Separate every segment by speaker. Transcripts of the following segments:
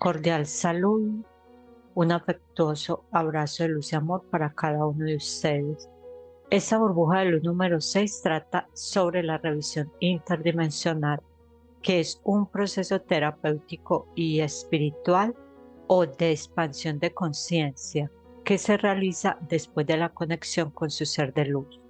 Speaker 1: Cordial salud, un afectuoso abrazo de luz y amor para cada uno de ustedes. Esta burbuja de luz número 6 trata sobre la revisión interdimensional, que es un proceso terapéutico y espiritual o de expansión de conciencia que se realiza después de la conexión con su ser de luz.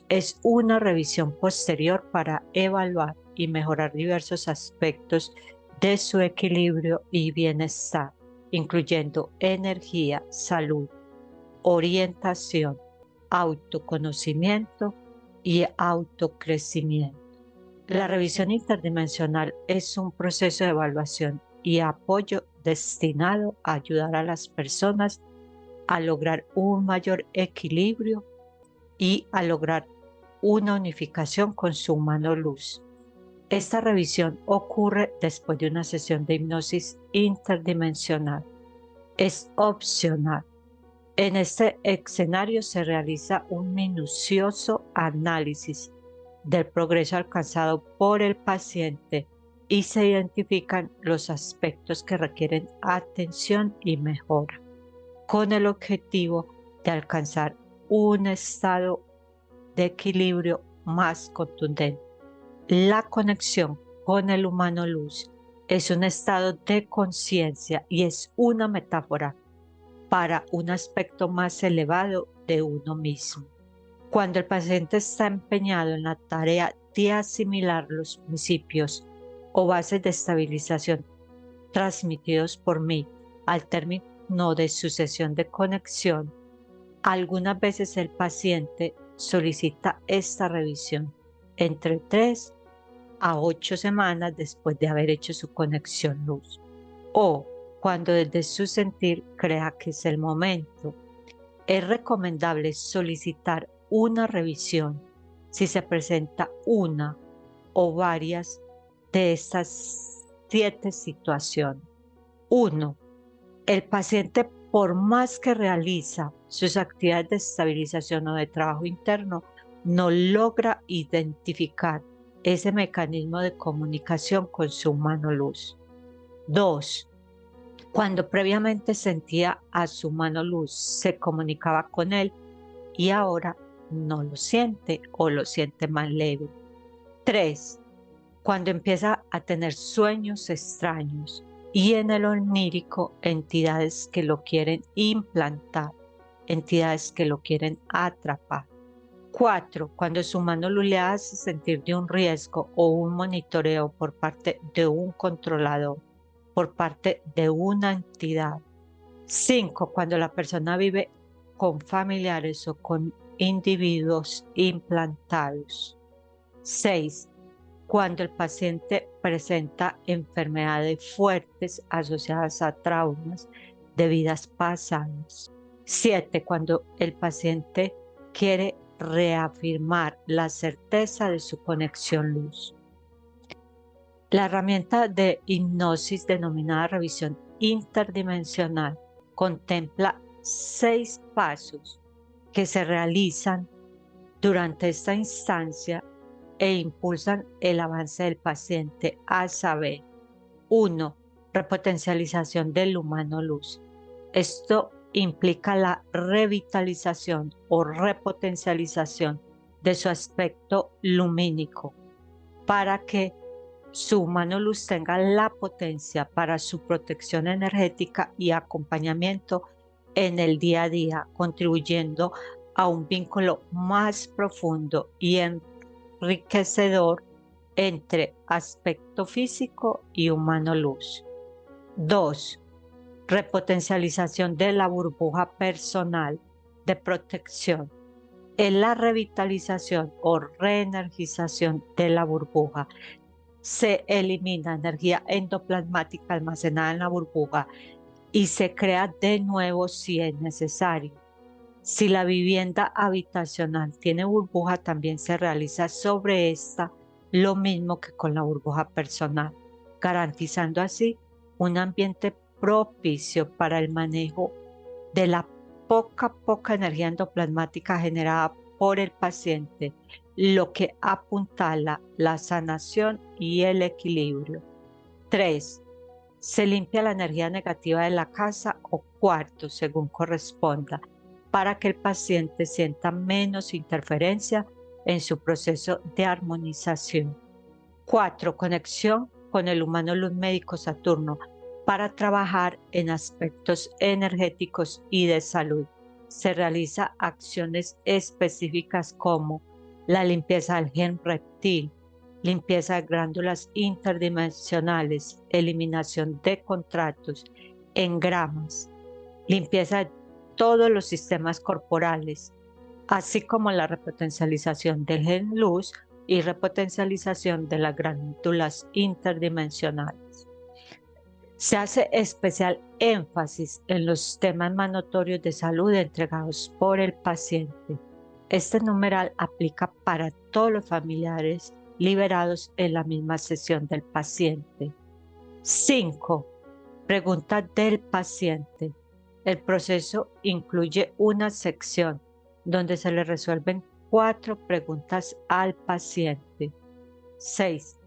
Speaker 1: Es una revisión posterior para evaluar y mejorar diversos aspectos de su equilibrio y bienestar, incluyendo energía, salud, orientación, autoconocimiento y autocrecimiento. La revisión interdimensional es un proceso de evaluación y apoyo destinado a ayudar a las personas a lograr un mayor equilibrio y a lograr una unificación con su humano luz. Esta revisión ocurre después de una sesión de hipnosis interdimensional. Es opcional. En este escenario se realiza un minucioso análisis del progreso alcanzado por el paciente y se identifican los aspectos que requieren atención y mejora, con el objetivo de alcanzar un estado de equilibrio más contundente. La conexión con el humano luz es un estado de conciencia y es una metáfora para un aspecto más elevado de uno mismo. Cuando el paciente está empeñado en la tarea de asimilar los principios o bases de estabilización transmitidos por mí al término de su sesión de conexión, algunas veces el paciente solicita esta revisión entre 3 a 8 semanas después de haber hecho su conexión luz, o cuando desde su sentir crea que es el momento. Es recomendable solicitar una revisión si se presenta una o varias de estas 7 situaciones. 1. El paciente, por más que realiza sus actividades de estabilización o de trabajo interno, no logra identificar ese mecanismo de comunicación con su humano luz. 2. Cuando previamente sentía a su humano luz, se comunicaba con él y ahora no lo siente o lo siente más leve. 3. Cuando empieza a tener sueños extraños y en el onírico entidades que lo quieren implantar, entidades que lo quieren atrapar. 4. Cuando su mano le hace sentir de un riesgo o un monitoreo por parte de un controlador, por parte de una entidad. 5. Cuando la persona vive con familiares o con individuos implantados. 6. Cuando el paciente presenta enfermedades fuertes asociadas a traumas de vidas pasadas. 7. Cuando el paciente quiere reafirmar la certeza de su conexión luz. La herramienta de hipnosis denominada revisión interdimensional contempla 6 pasos que se realizan durante esta instancia e impulsan el avance del paciente, a saber: 1. Repotencialización del humano luz. Esto implica la revitalización o repotencialización de su aspecto lumínico para que su humano luz tenga la potencia para su protección energética y acompañamiento en el día a día, contribuyendo a un vínculo más profundo y enriquecedor entre aspecto físico y humano luz. 2. Repotencialización de la burbuja personal de protección. En la revitalización o reenergización de la burbuja se elimina energía endoplasmática almacenada en la burbuja y se crea de nuevo si es necesario. Si la vivienda habitacional tiene burbuja, también se realiza sobre esta lo mismo que con la burbuja personal, garantizando así un ambiente propicio para el manejo de la poca energía endoplasmática generada por el paciente, lo que apuntala la sanación y el equilibrio. 3. Se limpia la energía negativa de la casa o cuarto, según corresponda, para que el paciente sienta menos interferencia en su proceso de armonización. 4. Conexión con el humano luz médico Saturno para trabajar en aspectos energéticos y de salud. Se realiza acciones específicas como la limpieza del gen reptil, limpieza de glándulas interdimensionales, eliminación de contratos, engramas, limpieza de todos los sistemas corporales, así como la repotencialización del gen luz y repotencialización de las glándulas interdimensionales. Se hace especial énfasis en los temas más notorios de salud entregados por el paciente. Este numeral aplica para todos los familiares liberados en la misma sesión del paciente. 5. Preguntas del paciente. El proceso incluye una sección donde se le resuelven 4 preguntas al paciente. 6.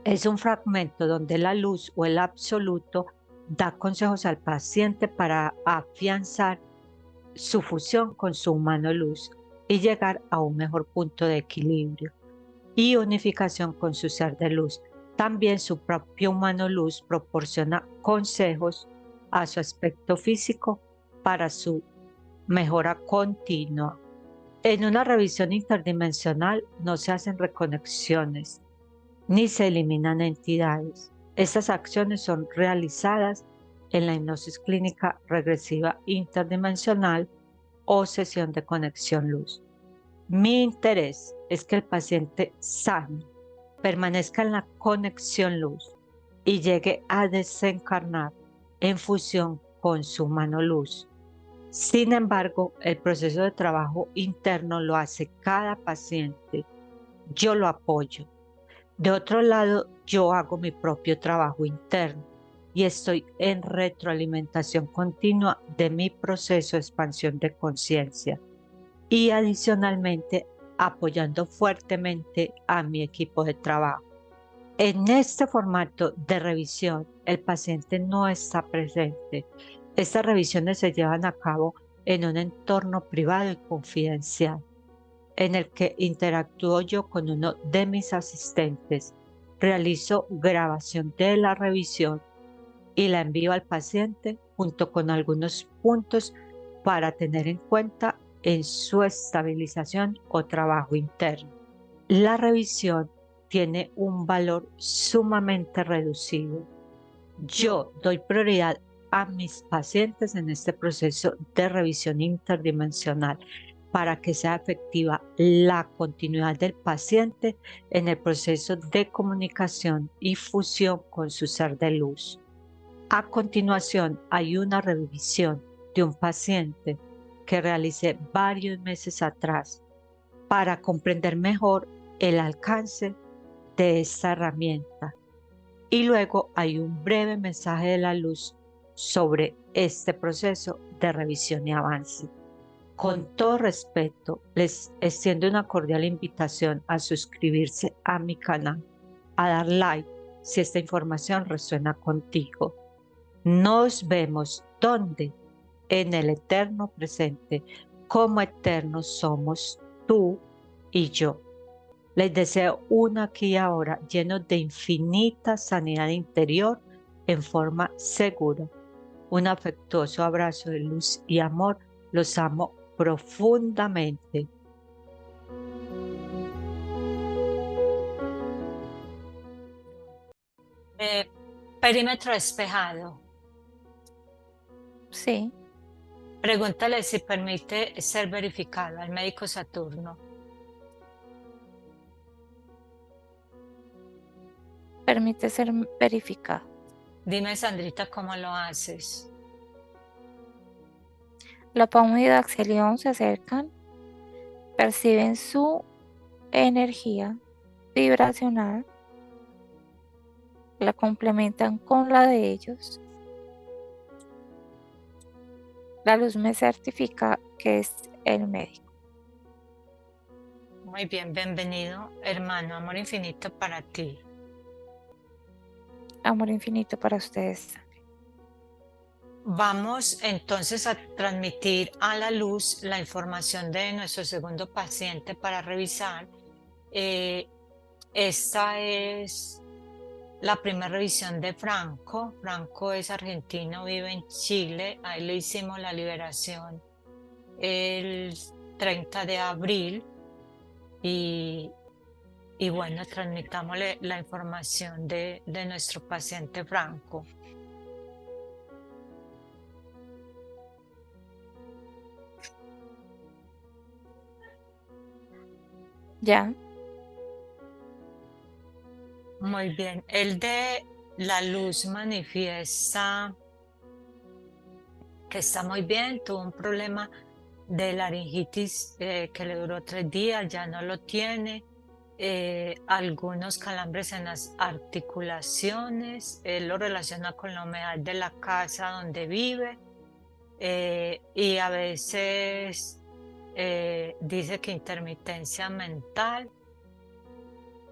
Speaker 1: Es un fragmento donde la luz o el absoluto da consejos al paciente para afianzar su fusión con su humano luz y llegar a un mejor punto de equilibrio y unificación con su ser de luz. También su propio humano luz proporciona consejos a su aspecto físico para su mejora continua. En una revisión interdimensional no se hacen reconexiones ni se eliminan entidades. Estas acciones son realizadas en la hipnosis clínica regresiva interdimensional o sesión de conexión luz. Mi interés es que el paciente sane, permanezca en la conexión luz y llegue a desencarnar en fusión con su mano luz. Sin embargo, el proceso de trabajo interno lo hace cada paciente. Yo lo apoyo. De otro lado, yo hago mi propio trabajo interno y estoy en retroalimentación continua de mi proceso de expansión de conciencia y adicionalmente apoyando fuertemente a mi equipo de trabajo. En este formato de revisión, el paciente no está presente. Estas revisiones se llevan a cabo en un entorno privado y confidencial, en el que interactúo yo con uno de mis asistentes, realizo grabación de la revisión y la envío al paciente junto con algunos puntos para tener en cuenta en su estabilización o trabajo interno. La revisión tiene un valor sumamente reducido. Yo doy prioridad a mis pacientes en este proceso de revisión interdimensional para que sea efectiva la continuidad del paciente en el proceso de comunicación y fusión con su ser de luz. A continuación, hay una revisión de un paciente que realicé varios meses atrás para comprender mejor el alcance de esta herramienta. Y luego hay un breve mensaje de la luz sobre este proceso de revisión y avance. Con todo respeto, les extiendo una cordial invitación a suscribirse a mi canal, a dar like si esta información resuena contigo. Nos vemos ¿dónde? En el eterno presente, como eternos somos tú y yo. Les deseo un aquí y ahora lleno de infinita sanidad interior en forma segura. Un afectuoso abrazo de luz y amor. Los amo profundamente.
Speaker 2: Perímetro despejado.
Speaker 3: Sí,
Speaker 2: Pregúntale si permite ser verificado al médico Saturno.
Speaker 3: permite ser verificado.
Speaker 2: Dime, Sandrita, ¿cómo lo haces?
Speaker 3: La Paume y Daxelión se acercan, perciben su energía vibracional, la complementan con la de ellos. La luz me certifica que es el médico.
Speaker 2: Muy bien, bienvenido, hermano. Amor infinito para ti.
Speaker 3: Amor infinito para ustedes.
Speaker 2: Vamos entonces a transmitir a la luz la información de nuestro segundo paciente para revisar. Esta es la primera revisión de Franco. Franco es argentino, vive en Chile. Ahí le hicimos la liberación el 30 de abril. Y bueno, transmitámosle la información de nuestro paciente Franco.
Speaker 3: Ya,
Speaker 2: Muy bien. El de la luz manifiesta que está muy bien, tuvo un problema de laringitis que le duró 3 días, ya no lo tiene. Algunos calambres en las articulaciones, él lo relaciona con la humedad de la casa donde vive, y a veces dice que intermitencia mental,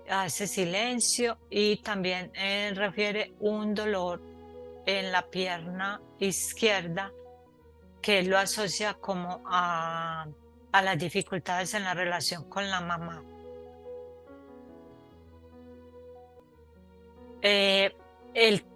Speaker 2: hace silencio y también refiere un dolor en la pierna izquierda que él lo asocia como a las dificultades en la relación con la mamá. Él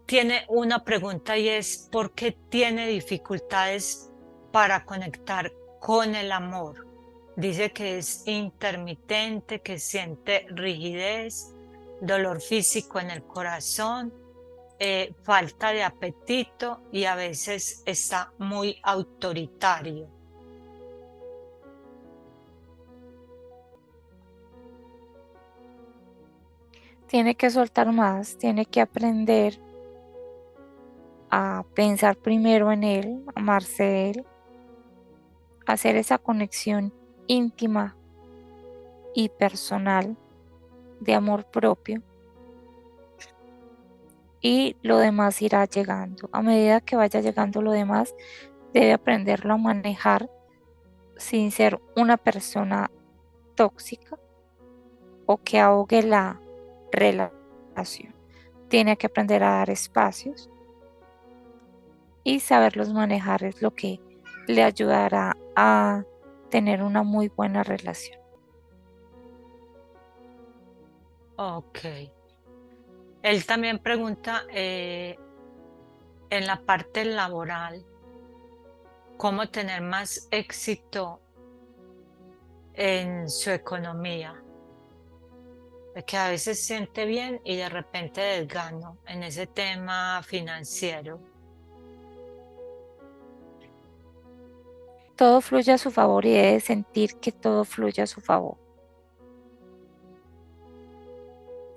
Speaker 2: tiene una pregunta y es ¿por qué tiene dificultades para conectar con el amor? Dice que es intermitente, que siente rigidez, dolor físico en el corazón, falta de apetito y a veces está muy autoritario.
Speaker 3: tiene que soltar más, tiene que aprender a pensar primero en él, amarse él, hacer esa conexión íntima y personal de amor propio, y lo demás irá llegando. A medida que vaya llegando lo demás, debe aprenderlo a manejar sin ser una persona tóxica o que ahogue la relación. Tiene que aprender a dar espacios y saberlos manejar, es lo que le ayudará a tener una muy buena relación.
Speaker 2: Ok. Él también pregunta en la parte laboral, ¿cómo tener más éxito en su economía? De que a veces se siente bien y de repente desgano en ese tema financiero.
Speaker 3: Todo fluye a su favor y debe sentir que todo fluye a su favor.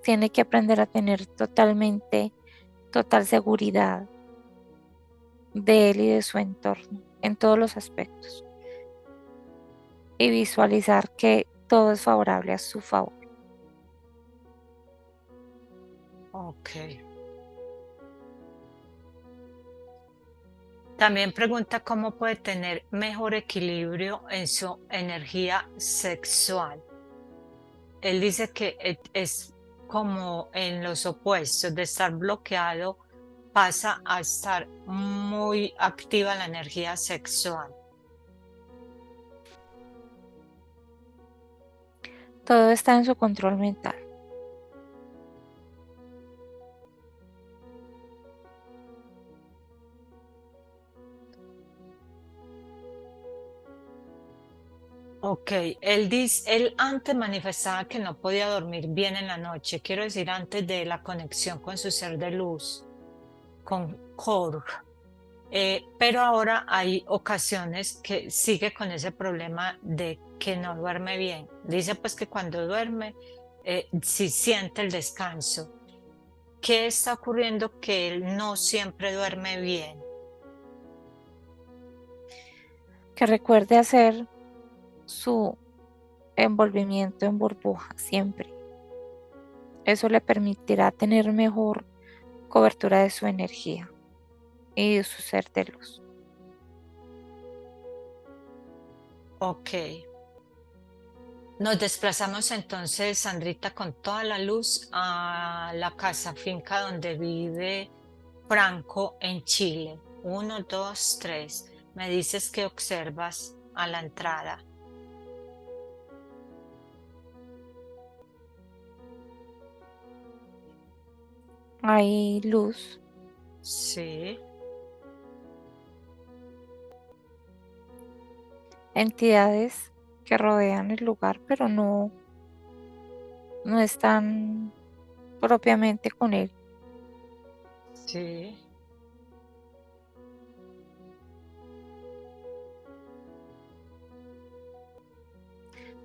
Speaker 3: Tiene que aprender a tener total seguridad de él y de su entorno en todos los aspectos y visualizar que todo es favorable a su favor.
Speaker 2: Ok. También pregunta cómo puede tener mejor equilibrio en su energía sexual. Él dice que es como en los opuestos, de estar bloqueado pasa a estar muy activa la energía sexual.
Speaker 3: Todo está en su control mental.
Speaker 2: Ok, él antes manifestaba que no podía dormir bien en la noche, quiero decir antes de la conexión con su ser de luz, con Korg. Pero ahora hay ocasiones que sigue con ese problema de que no duerme bien. Dice pues que cuando duerme, sí siente el descanso. ¿Qué está ocurriendo que él no siempre duerme bien?
Speaker 3: Que recuerde hacer su envolvimiento en burbuja siempre. Eso le permitirá tener mejor cobertura de su energía y de su ser de luz.
Speaker 2: Ok. Nos desplazamos entonces, Sandrita, con toda la luz a la casa finca donde vive Franco en Chile. 1, 2, 3. Me dices que observas a la entrada.
Speaker 3: Hay luz,
Speaker 2: Sí.
Speaker 3: entidades que rodean el lugar, pero no están propiamente con él.
Speaker 2: Sí.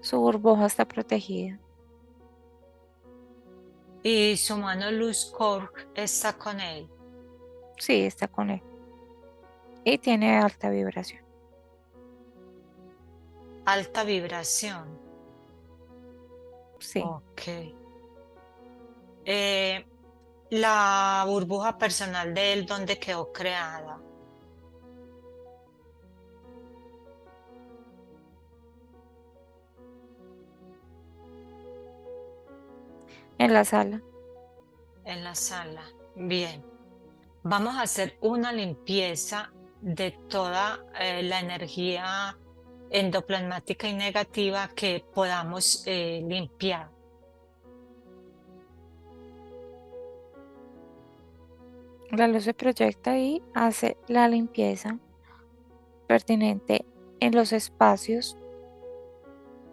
Speaker 3: Su burbuja está protegida.
Speaker 2: Y su mano Luz Cork está con él.
Speaker 3: Sí, está con él. Y tiene alta vibración.
Speaker 2: Alta vibración.
Speaker 3: Sí,
Speaker 2: Ok. Eh, la burbuja personal de él, ¿dónde quedó creada?
Speaker 3: en la sala.
Speaker 2: En la sala. Bien. Vamos a hacer una limpieza de toda la energía endoplasmática y negativa que podamos limpiar.
Speaker 3: La luz se proyecta y hace la limpieza pertinente en los espacios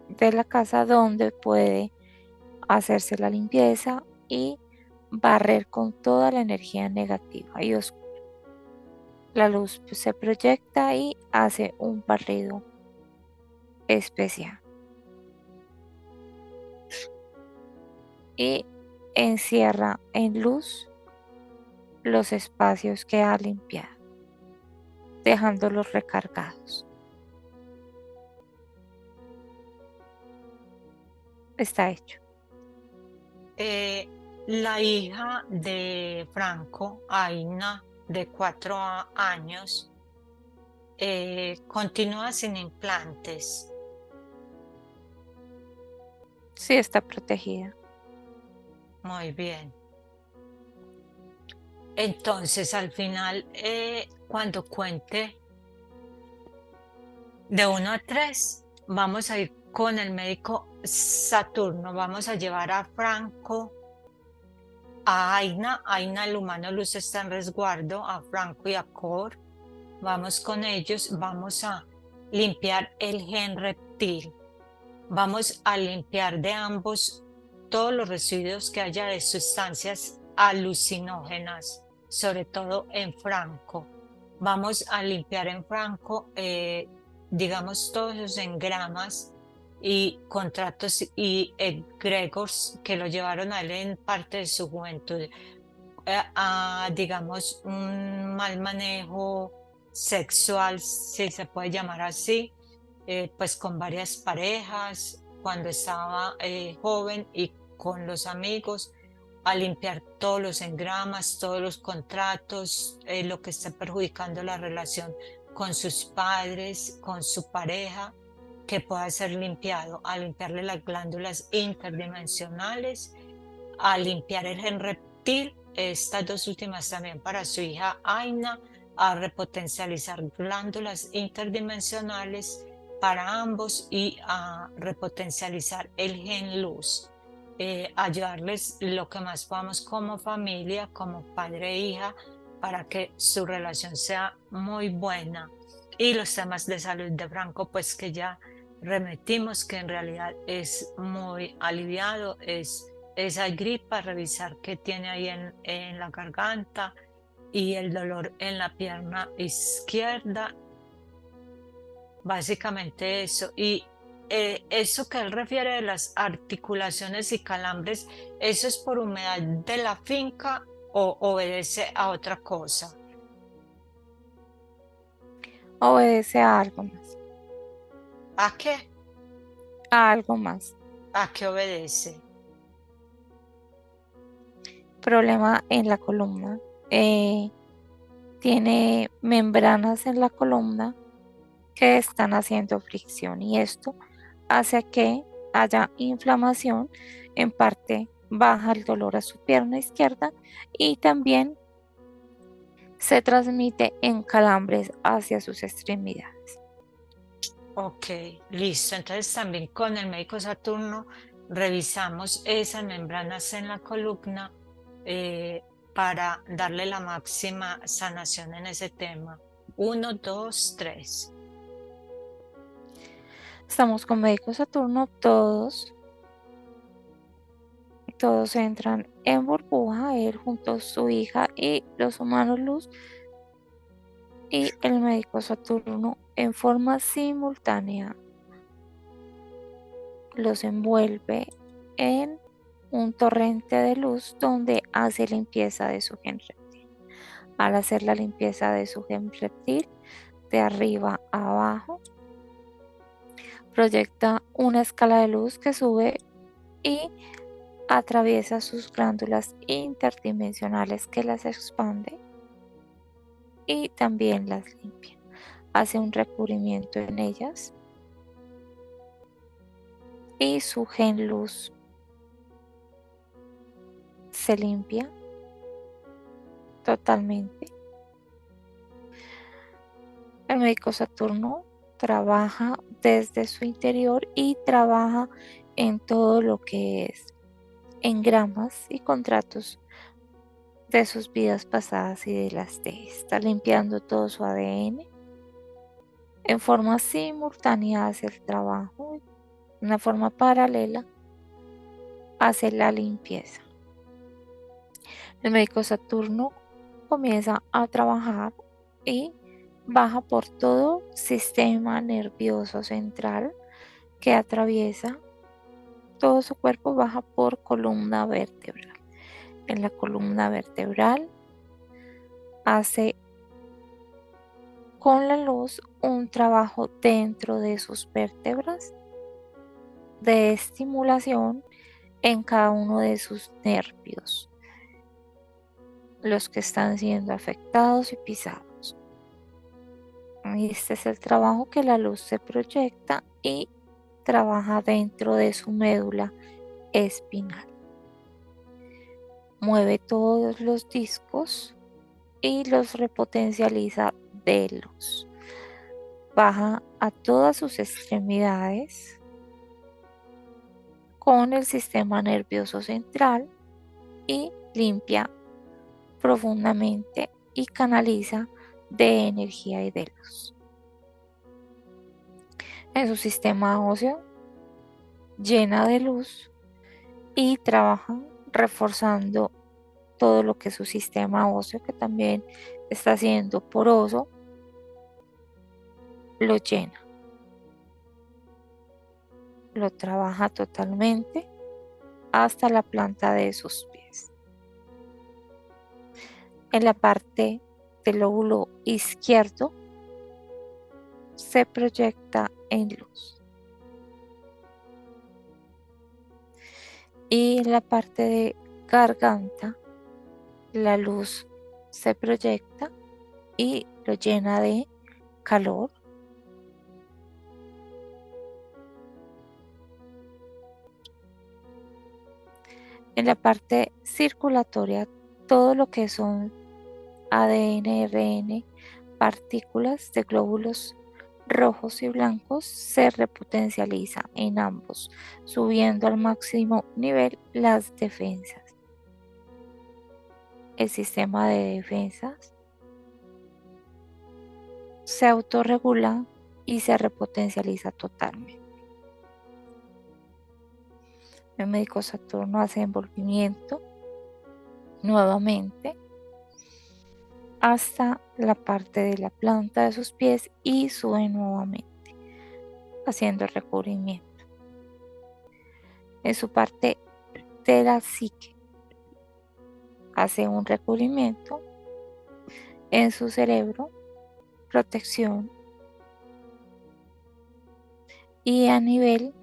Speaker 3: de la casa donde puede hacerse la limpieza y barrer con toda la energía negativa y oscura. La luz pues, se proyecta y hace un barrido especial y encierra en luz los espacios que ha limpiado, dejándolos recargados. Está hecho.
Speaker 2: Eh, la hija de Franco, Aina, de 4 años, continúa sin implantes.
Speaker 3: Sí, está protegida.
Speaker 2: Muy bien. Entonces, al final, cuando cuente de 1 a 3, vamos a ir con el médico Saturno. Vamos a llevar a Franco, a Aina. Aina, el humano luz, está en resguardo, a Franco y a Cor. Vamos con ellos. Vamos a limpiar el gen reptil. Vamos a limpiar de ambos todos los residuos que haya de sustancias alucinógenas, sobre todo en Franco. Vamos a limpiar en Franco, digamos, todos los engramas y contratos y egregores que lo llevaron a él en parte de su juventud, a, digamos, un mal manejo sexual, si se puede llamar así, pues con varias parejas, cuando estaba joven y con los amigos, a limpiar todos los engramas, todos los contratos, lo que está perjudicando la relación con sus padres, con su pareja, que pueda ser limpiado, a limpiarle las glándulas interdimensionales, a limpiar el gen reptil, estas dos últimas también para su hija Aina, a repotencializar glándulas interdimensionales para ambos y a repotencializar el gen luz. Ayudarles lo que más podamos como familia, como padre e hija, para que su relación sea muy buena. Y los temas de salud de Franco, pues que ya remetimos, que en realidad es muy aliviado, es esa gripa, revisar qué tiene ahí en la garganta y el dolor en la pierna izquierda. Básicamente eso. Y eso que él refiere de las articulaciones y calambres, ¿eso es por humedad de la finca o obedece a otra cosa?
Speaker 3: Obedece a algo más.
Speaker 2: ¿A qué?
Speaker 3: A algo más.
Speaker 2: ¿A qué obedece?
Speaker 3: Problema en la columna. Tiene membranas en la columna que están haciendo fricción y esto hace que haya inflamación, en parte baja el dolor a su pierna izquierda y también se transmite en calambres hacia sus extremidades.
Speaker 2: Ok, listo. Entonces también con el médico Saturno revisamos esas membranas en la columna para darle la máxima sanación en ese tema. 1, 2, 3.
Speaker 3: Estamos con médico Saturno, todos entran en burbuja, él junto a su hija y los humanos luz, y el médico Saturno en forma simultánea los envuelve en un torrente de luz donde hace limpieza de su gen reptil. Al hacer la limpieza de su gen reptil, de arriba a abajo, proyecta una escala de luz que sube y atraviesa sus glándulas interdimensionales, que las expande y también las limpia. Hace un recubrimiento en ellas y su gen luz se limpia totalmente. El médico Saturno trabaja desde su interior y trabaja en todo lo que es engramas y contratos de sus vidas pasadas y de las de esta, limpiando todo su ADN. En forma simultánea hace el trabajo, de una forma paralela hace la limpieza. El médico Saturno comienza a trabajar y baja por todo sistema nervioso central que atraviesa todo su cuerpo, baja por columna vertebral. En la columna vertebral hace con la luz un trabajo dentro de sus vértebras de estimulación en cada uno de sus nervios, los que están siendo afectados y pisados. Este es el trabajo que la luz se proyecta y trabaja dentro de su médula espinal. Mueve todos los discos y los repotencializa de luz. Baja a todas sus extremidades con el sistema nervioso central y limpia profundamente y canaliza de energía y de luz. En su sistema óseo llena de luz y trabaja reforzando todo lo que es su sistema óseo, que también está siendo poroso, lo llena, lo trabaja totalmente hasta la planta de sus pies. En la parte del lóbulo izquierdo se proyecta en luz. Y en la parte de garganta, la luz se proyecta y lo llena de calor. En la parte circulatoria, todo lo que son ADN, RN, partículas de glóbulos rojos y blancos se repotencializa en ambos, subiendo al máximo nivel las defensas. El sistema de defensas se autorregula y se repotencializa totalmente. El médico Saturno hace envolvimiento nuevamente hasta la parte de la planta de sus pies y sube nuevamente, haciendo el recubrimiento. En su parte de la psique hace un recubrimiento, en su cerebro, protección, y a nivel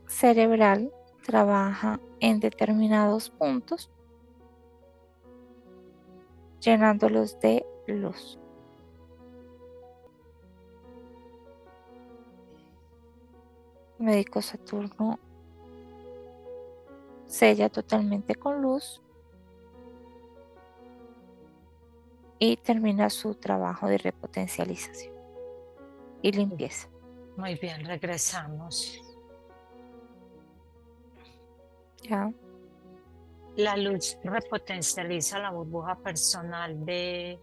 Speaker 3: cerebral trabaja en determinados puntos, llenándolos de luz. El médico Saturno sella totalmente con luz y termina su trabajo de repotencialización y limpieza.
Speaker 2: Muy bien, regresamos.
Speaker 3: ¿Ya?
Speaker 2: La luz repotencializa la burbuja personal de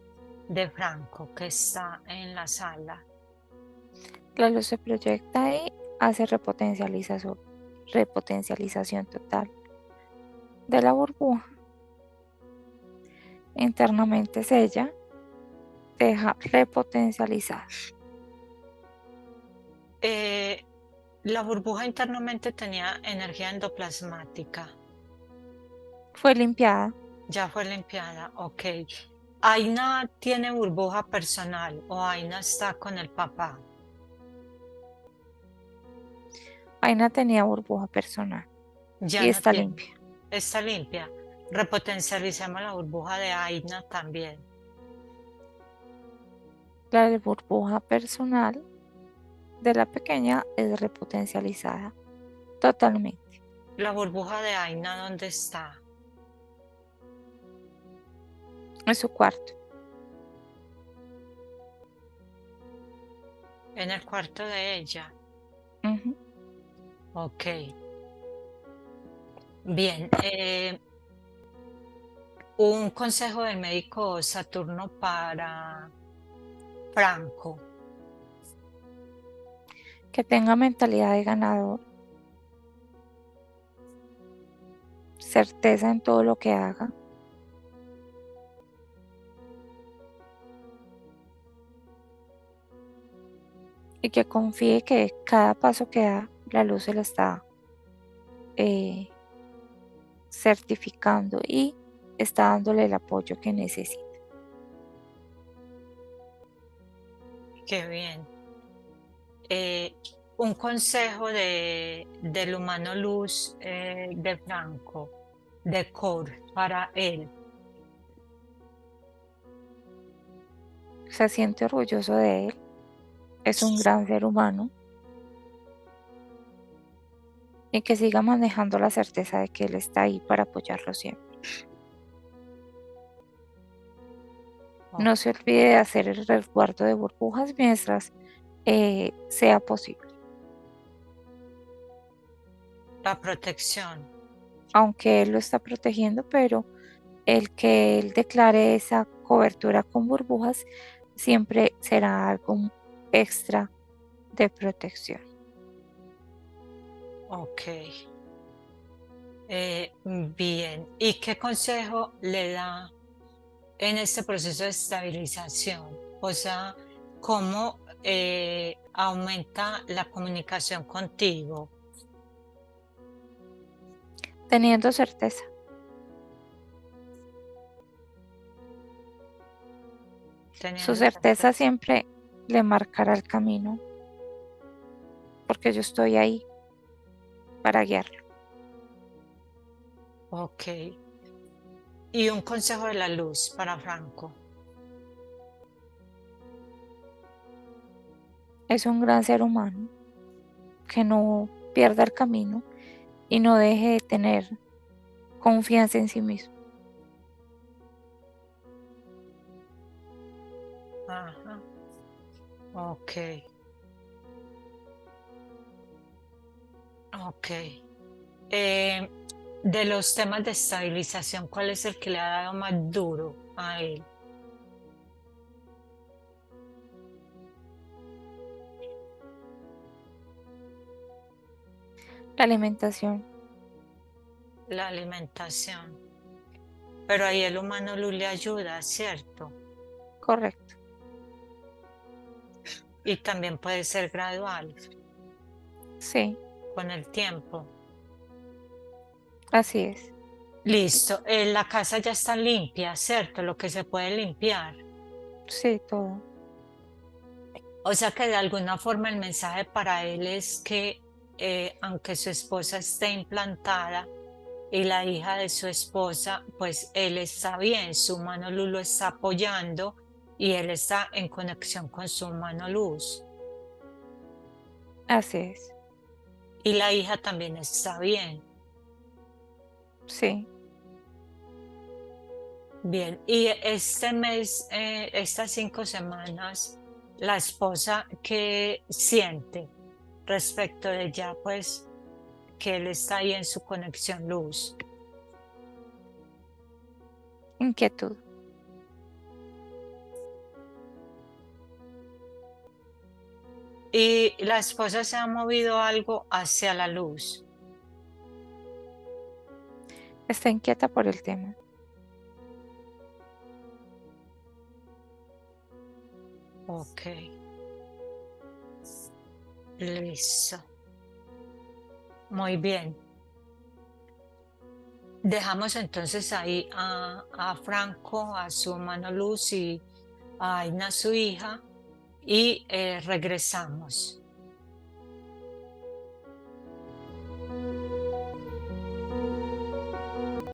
Speaker 2: Franco que está en la sala.
Speaker 3: La luz se proyecta y hace repotencialización total de la burbuja. Internamente sella, deja repotencializada.
Speaker 2: La burbuja internamente tenía energía endoplasmática.
Speaker 3: Fue limpiada.
Speaker 2: Ya fue limpiada, ok. Aina tiene burbuja personal o Aina está con el papá.
Speaker 3: Aina tenía burbuja personal
Speaker 2: Ya
Speaker 3: y
Speaker 2: no
Speaker 3: está
Speaker 2: tiene.
Speaker 3: limpia.
Speaker 2: Está limpia. Repotencialicemos la burbuja de Aina también.
Speaker 3: La de burbuja personal de la pequeña es repotencializada totalmente.
Speaker 2: La burbuja de Aina, ¿dónde está?
Speaker 3: En su cuarto.
Speaker 2: En el cuarto de ella.
Speaker 3: Ujú.
Speaker 2: Ok. Bien. Un consejo del médico Saturno para Franco.
Speaker 3: Que tenga mentalidad de ganador, certeza en todo lo que haga, y que confíe que cada paso que da, la luz se lo está eh, certificando y está dándole el apoyo que necesita.
Speaker 2: Qué bien. Un consejo del humano luz de Franco, de Cor, para él.
Speaker 3: Se siente orgulloso de él, es un gran ser humano y que siga manejando la certeza de que él está ahí para apoyarlo siempre. No se olvide de hacer el resguardo de burbujas mientras sea posible.
Speaker 2: La protección.
Speaker 3: Aunque él lo está protegiendo, pero el que él declare esa cobertura con burbujas siempre será algo extra de protección.
Speaker 2: Ok. Bien. ¿Y qué consejo le da en este proceso de estabilización? O sea, ¿cómo aumenta la comunicación contigo?
Speaker 3: Teniendo certeza. Su
Speaker 2: Teniendo
Speaker 3: certeza
Speaker 2: certeza.
Speaker 3: siempre le marcará el camino, porque yo estoy ahí para guiarlo.
Speaker 2: Ok. Y un consejo de la luz para Franco.
Speaker 3: Es un gran ser humano que no pierda el camino y no deje de tener confianza en sí mismo.
Speaker 2: Ajá. Ok. Ok. Eh, de los temas de estabilización, ¿cuál es el que le ha dado más duro a él?
Speaker 3: La alimentación,
Speaker 2: La alimentación. Pero ahí el humano luz le ayuda, ¿cierto?
Speaker 3: correcto.
Speaker 2: Y también puede ser gradual,
Speaker 3: Sí,
Speaker 2: con el tiempo.
Speaker 3: así es.
Speaker 2: Listo. La casa ya está limpia, ¿cierto? Lo que se puede limpiar.
Speaker 3: Sí, todo.
Speaker 2: O sea que de alguna forma el mensaje para él es que aunque su esposa esté implantada y la hija de su esposa, pues él está bien, su mano luz lo está apoyando y él está en conexión con su mano luz.
Speaker 3: Así es.
Speaker 2: Y la hija también está bien.
Speaker 3: Sí.
Speaker 2: Bien, y este mes, estas 5 semanas, la esposa, ¿qué siente respecto de ya, pues, que él está ahí en su conexión luz?
Speaker 3: Inquietud.
Speaker 2: Y la esposa se ha movido algo hacia la luz.
Speaker 3: Está inquieta por el tema.
Speaker 2: Ok. Listo. Muy bien. Dejamos entonces ahí a Franco, a su mano luz y a Aina, su hija, y regresamos.